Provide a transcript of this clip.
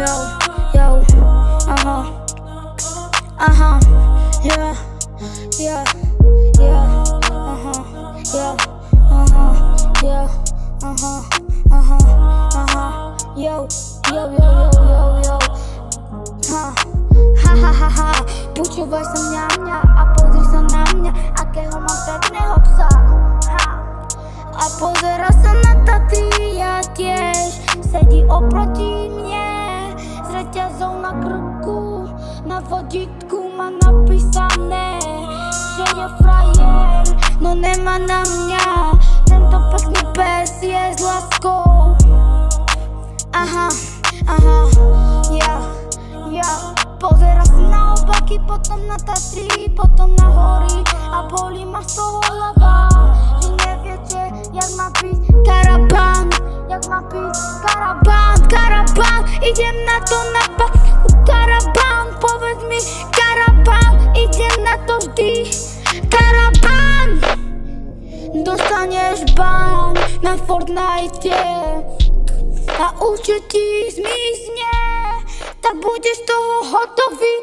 yo, yeah, yeah, yeah, yeah, yo, ha, počúvaj sa mňa a pozri sa na mňa, akého mám pekného psa, a pozera sa na Tatry, ja tiež, sedí oproti mne, s reťazou na krku, na vodítku má napísané, že je frajer, no nemá na mňa, tento pekný pes je s láskou. Pozera sa na oblaky, potom na Tatry, potom na hory a bolí ma z toho hlava, že neviete, jak má byť karabán, idem na to karabán, povedz mi karabán, idem na to vždy, karabán, dostaneš bán na Fortnite a účet ti zmizne, tak budeš toho hotový.